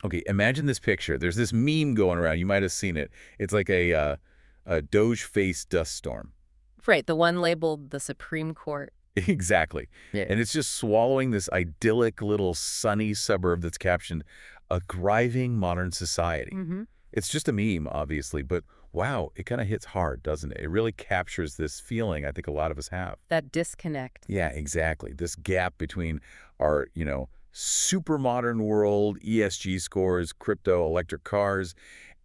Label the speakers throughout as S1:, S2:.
S1: Okay, imagine this picture. There's this meme going around. You might have seen it. It's like a Doge face dust storm.
S2: Right, the one labeled the Supreme Court.
S1: Exactly.
S2: Yeah.
S1: And it's just swallowing this idyllic little sunny suburb that's captioned, "A thriving modern society."
S2: Hmm.
S1: It's just a meme, obviously, but wow, it kind of hits hard, doesn't it? It really captures this feeling I think a lot of us have.
S2: That disconnect.
S1: Yeah, exactly. This gap between our, super modern world, ESG scores, crypto, electric cars,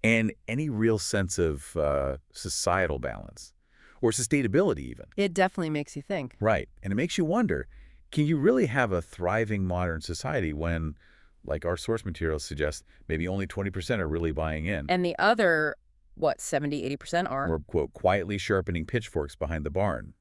S1: and any real sense of societal balance or sustainability even.
S2: It definitely makes you think.
S1: Right. And it makes you wonder, can you really have a thriving modern society when, like our source materials suggest, maybe only 20% are really buying in?
S2: And the other, what, 70, 80% are?
S1: Or, quote, quietly sharpening pitchforks behind the barn.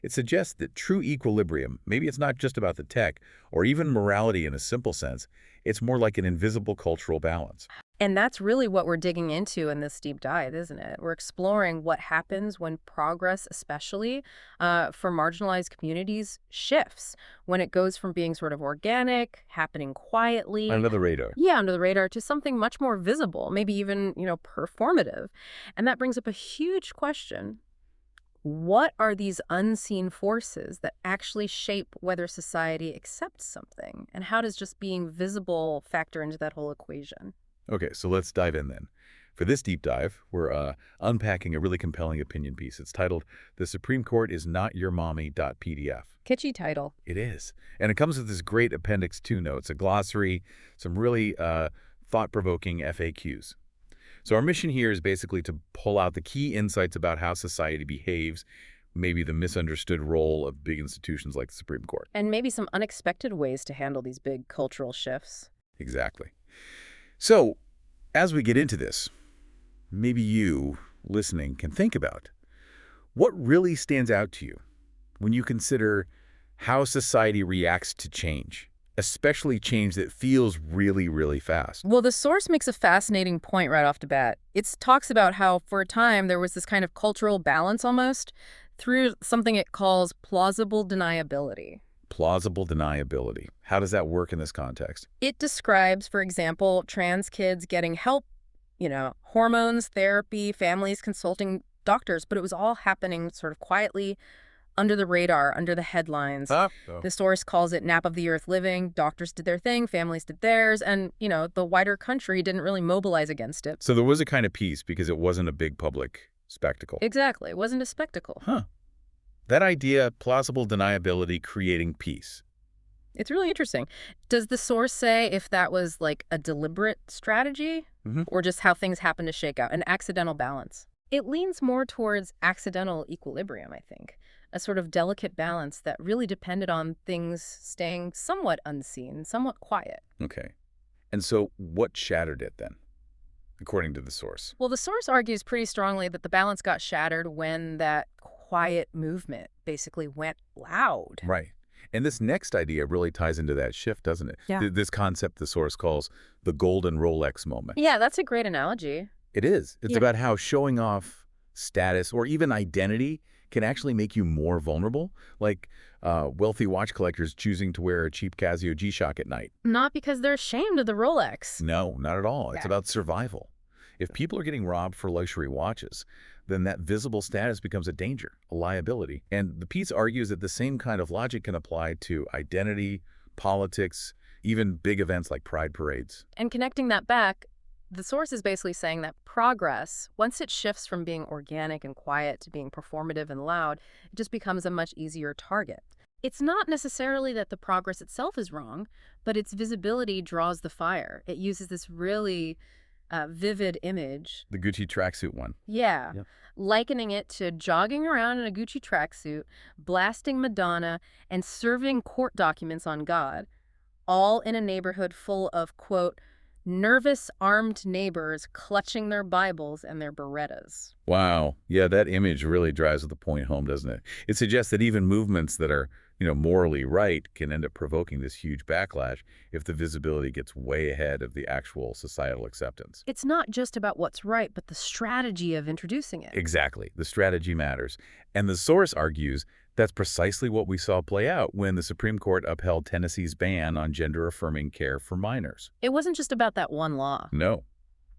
S1: It suggests that true equilibrium, maybe it's not just about the tech, or even morality in a simple sense, it's more like an invisible cultural balance.
S2: And that's really what we're digging into in this deep dive, isn't it? We're exploring what happens when progress, especially for marginalized communities, shifts, when it goes from being sort of organic, happening quietly,
S1: Under the radar.
S2: yeah, under the radar, to something much more visible, maybe even, performative. And that brings up a huge question. What are these unseen forces that actually shape whether society accepts something? And how does just being visible factor into that whole equation?
S1: Okay, so let's dive in then. For this deep dive, we're unpacking a really compelling opinion piece. It's titled, "The Supreme Court is Not Your Mommy.pdf."
S2: Kitschy title.
S1: It is. And it comes with this great Appendix 2 notes, a glossary, some really thought-provoking FAQs. So our mission here is basically to pull out the key insights about how society behaves, maybe the misunderstood role of big institutions like the Supreme Court.
S2: And maybe some unexpected ways to handle these big cultural shifts.
S1: Exactly. So as we get into this, maybe you, listening, can think about what really stands out to you when you consider how society reacts to change, especially change that feels really, really fast.
S2: Well, the source makes a fascinating point right off the bat. It talks about how, for a time, there was this kind of cultural balance almost through something it calls plausible deniability.
S1: Plausible deniability. How does that work in this context?
S2: It describes, for example, trans kids getting help, hormones, therapy, families consulting doctors, but it was all happening sort of quietly under the radar, under the headlines.
S1: Oh.
S2: The source calls it nap of the earth living. Doctors did their thing, families did theirs, and, the wider country didn't really mobilize against it.
S1: So there was a kind of peace because it wasn't a big public spectacle.
S2: Exactly. It wasn't a spectacle.
S1: Huh. That idea, plausible deniability creating peace.
S2: It's really interesting. Does the source say if that was like a deliberate strategy or just how things happen to shake out, an accidental balance? It leans more towards accidental equilibrium, I think, a sort of delicate balance that really depended on things staying somewhat unseen, somewhat quiet.
S1: Okay. And so what shattered it then, according to the source?
S2: Well, the source argues pretty strongly that the balance got shattered when that quiet movement basically went loud.
S1: Right. And this next idea really ties into that shift, doesn't it?
S2: Yeah.
S1: This concept the source calls the golden Rolex moment.
S2: Yeah, that's a great analogy.
S1: It is. It's
S2: Yeah.
S1: about how showing off status or even identity can actually make you more vulnerable, like wealthy watch collectors choosing to wear a cheap Casio G-Shock at night.
S2: Not because they're ashamed of the Rolex.
S1: No, not at all. It's
S2: Yeah.
S1: about survival. If people are getting robbed for luxury watches, then that visible status becomes a danger, a liability. And the piece argues that the same kind of logic can apply to identity, politics, even big events like pride parades.
S2: And connecting that back, the source is basically saying that progress, once it shifts from being organic and quiet to being performative and loud, it just becomes a much easier target. It's not necessarily that the progress itself is wrong, but its visibility draws the fire. It uses this really vivid image.
S1: The Gucci tracksuit one.
S2: Yeah.
S1: Yep.
S2: Likening it to jogging around in a Gucci tracksuit, blasting Madonna, and serving court documents on God, all in a neighborhood full of, quote, nervous armed neighbors clutching their Bibles and their Berettas.
S1: Wow. Yeah, that image really drives the point home, doesn't it? It suggests that even movements that are morally right can end up provoking this huge backlash if the visibility gets way ahead of the actual societal acceptance.
S2: It's not just about what's right, but the strategy of introducing it.
S1: Exactly. The strategy matters. And the source argues that's precisely what we saw play out when the Supreme Court upheld Tennessee's ban on gender-affirming care for minors.
S2: It wasn't just about that one law.
S1: No.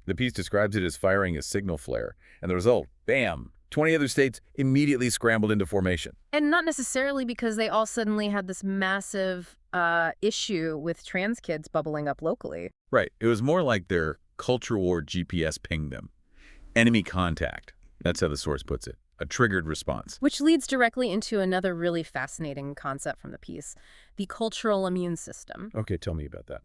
S1: The piece describes it as firing a signal flare, and the result, bam, 20 other states immediately scrambled into formation.
S2: And not necessarily because they all suddenly had this massive issue with trans kids bubbling up locally.
S1: Right. It was more like their culture war GPS pinged them. Enemy contact. That's how the source puts it. A triggered response.
S2: Which leads directly into another really fascinating concept from the piece, the cultural immune system.
S1: Okay, tell me about that.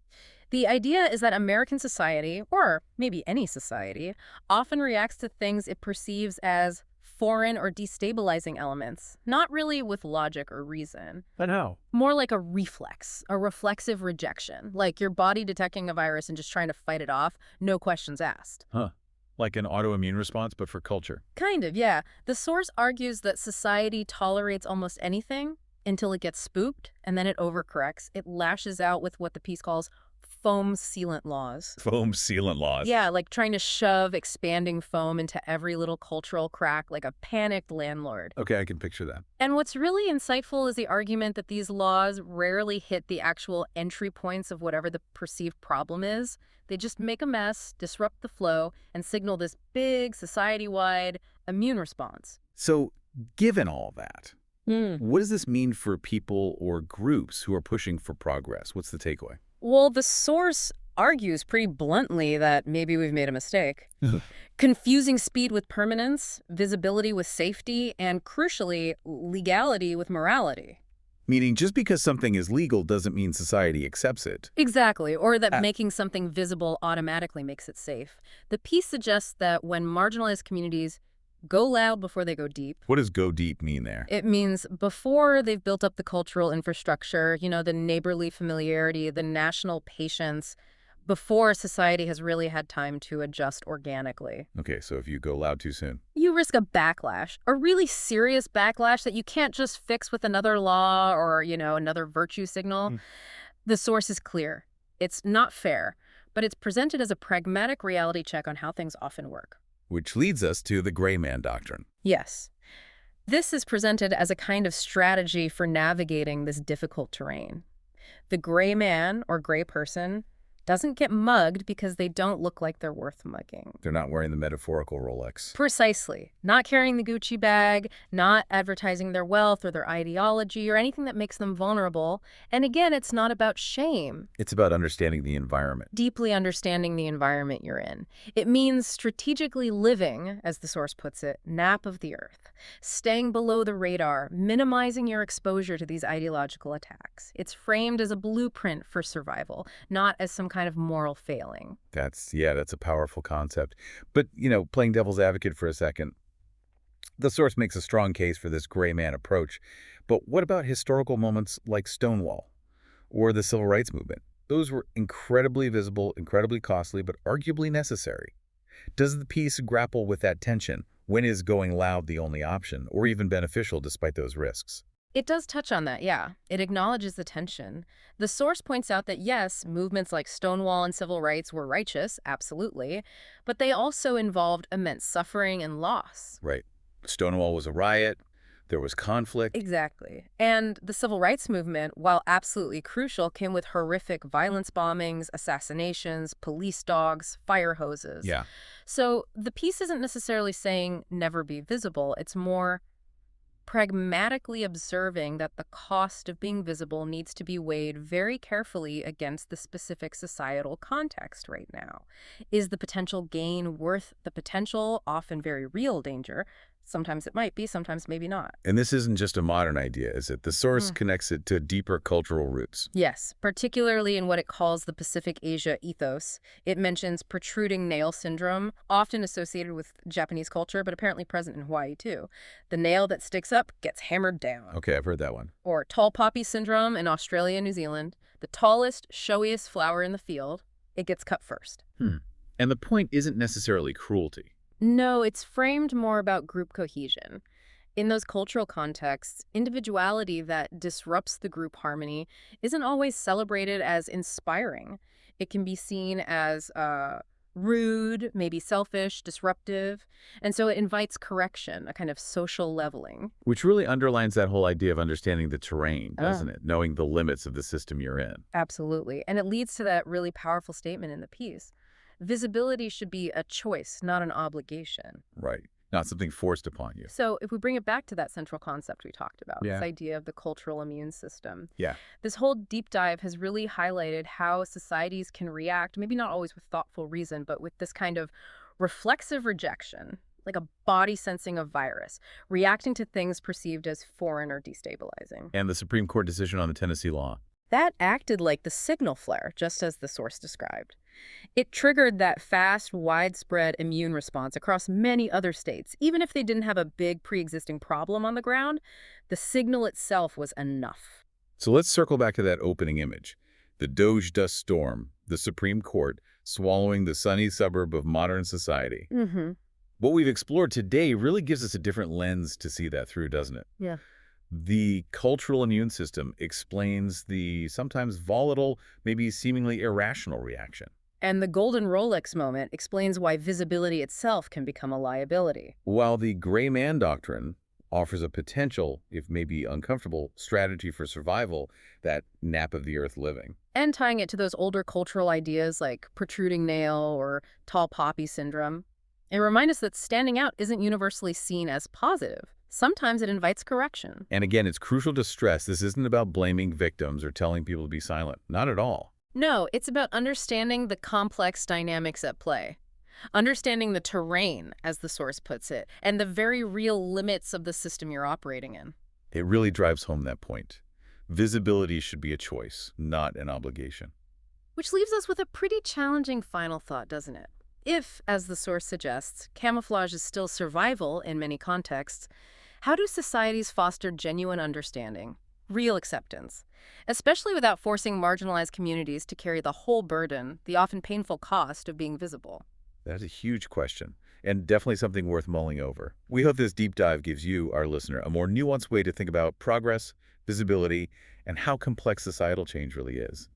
S2: The idea is that American society, or maybe any society, often reacts to things it perceives as foreign or destabilizing elements, not really with logic or reason.
S1: But how?
S2: More like a reflex, a reflexive rejection, like your body detecting a virus and just trying to fight it off, no questions asked.
S1: Huh. Like an autoimmune response, but for culture.
S2: Kind of, yeah. The source argues that society tolerates almost anything until it gets spooked, and then it overcorrects. It lashes out with what the piece calls foam sealant laws.
S1: Foam sealant laws.
S2: Yeah, like trying to shove expanding foam into every little cultural crack like a panicked landlord.
S1: Okay, I can picture that.
S2: And what's really insightful is the argument that these laws rarely hit the actual entry points of whatever the perceived problem is. They just make a mess, disrupt the flow, and signal this big, society-wide immune response.
S1: So, given all that, what does this mean for people or groups who are pushing for progress? What's the takeaway?
S2: Well, the source argues pretty bluntly that maybe we've made a mistake. Confusing speed with permanence, visibility with safety, and crucially, legality with morality.
S1: Meaning just because something is legal doesn't mean society accepts it.
S2: Exactly, or that making something visible automatically makes it safe. The piece suggests that when marginalized communities go loud before they go deep.
S1: What does go deep mean there?
S2: It means before they've built up the cultural infrastructure, the neighborly familiarity, the national patience, before society has really had time to adjust organically.
S1: Okay, so if you go loud too soon.
S2: You risk a backlash, a really serious backlash that you can't just fix with another law or, another virtue signal. The source is clear. It's not fair, but it's presented as a pragmatic reality check on how things often work.
S1: Which leads us to the gray man doctrine.
S2: Yes. This is presented as a kind of strategy for navigating this difficult terrain. The gray man or gray person doesn't get mugged because they don't look like they're worth mugging.
S1: They're not wearing the metaphorical Rolex.
S2: Precisely. Not carrying the Gucci bag, not advertising their wealth or their ideology or anything that makes them vulnerable. And again, it's not about shame.
S1: It's about understanding the environment.
S2: Deeply understanding the environment you're in. It means strategically living, as the source puts it, nap of the earth, staying below the radar, minimizing your exposure to these ideological attacks. It's framed as a blueprint for survival, not as some kind of moral failing.
S1: That's a powerful concept. But, playing devil's advocate for a second, the source makes a strong case for this gray man approach. But what about historical moments like Stonewall or the Civil Rights Movement? Those were incredibly visible, incredibly costly, but arguably necessary. Does the piece grapple with that tension? When is going loud the only option, or even beneficial despite those risks?
S2: It does touch on that, yeah. It acknowledges the tension. The source points out that, yes, movements like Stonewall and civil rights were righteous, absolutely, but they also involved immense suffering and loss.
S1: Right. Stonewall was a riot. There was conflict.
S2: Exactly. And the civil rights movement, while absolutely crucial, came with horrific violence bombings, assassinations, police dogs, fire hoses.
S1: Yeah.
S2: So the piece isn't necessarily saying never be visible. It's more pragmatically observing that the cost of being visible needs to be weighed very carefully against the specific societal context right now. Is the potential gain worth the potential, often very real danger? Sometimes it might be, sometimes maybe not.
S1: And this isn't just a modern idea, is it? The source connects it to deeper cultural roots.
S2: Yes, particularly in what it calls the Pacific Asia ethos. It mentions protruding nail syndrome, often associated with Japanese culture, but apparently present in Hawaii too. The nail that sticks up gets hammered down.
S1: Okay, I've heard that one.
S2: Or tall poppy syndrome in Australia and New Zealand. The tallest, showiest flower in the field, it gets cut first.
S1: And the point isn't necessarily cruelty.
S2: No, it's framed more about group cohesion. In those cultural contexts, individuality that disrupts the group harmony isn't always celebrated as inspiring. It can be seen as rude, maybe selfish, disruptive, and so it invites correction, a kind of social leveling.
S1: Which really underlines that whole idea of understanding the terrain,
S2: Ah,
S1: doesn't it? Knowing the limits of the system you're in.
S2: absolutely. And it leads to that really powerful statement in the piece. Visibility should be a choice, not an obligation.
S1: Right. Not something forced upon you.
S2: So, if we bring it back to that central concept we talked about, this
S1: Yeah.
S2: idea of the cultural immune system,
S1: Yeah.
S2: this whole deep dive has really highlighted how societies can react, maybe not always with thoughtful reason, but with this kind of reflexive rejection, like a body sensing a virus, reacting to things perceived as foreign or destabilizing.
S1: And the Supreme Court decision on the Tennessee law.
S2: That acted like the signal flare, just as the source described. It triggered that fast, widespread immune response across many other states. Even if they didn't have a big pre-existing problem on the ground, the signal itself was enough.
S1: So let's circle back to that opening image. The Doge dust storm, the Supreme Court swallowing the sunny suburb of modern society.
S2: Mm-hmm.
S1: What we've explored today really gives us a different lens to see that through, doesn't it?
S2: Yeah.
S1: The cultural immune system explains the sometimes volatile, maybe seemingly irrational reaction,
S2: And the golden Rolex moment explains why visibility itself can become a liability.
S1: while the gray man doctrine offers a potential, if maybe uncomfortable, strategy for survival, that nap of the earth living.
S2: And tying it to those older cultural ideas like protruding nail or tall poppy syndrome, it reminds us that standing out isn't universally seen as positive. Sometimes it invites correction.
S1: And again, it's crucial to stress this isn't about blaming victims or telling people to be silent. Not at all.
S2: No, it's about understanding the complex dynamics at play. Understanding the terrain, as the source puts it, and the very real limits of the system you're operating in.
S1: It really drives home that point. Visibility should be a choice, not an obligation.
S2: Which leaves us with a pretty challenging final thought, doesn't it? If, as the source suggests, camouflage is still survival in many contexts, how do societies foster genuine understanding, real acceptance, especially without forcing marginalized communities to carry the whole burden, the often painful cost of being visible?
S1: That's a huge question, and definitely something worth mulling over. We hope this deep dive gives you, our listener, a more nuanced way to think about progress, visibility, and how complex societal change really is.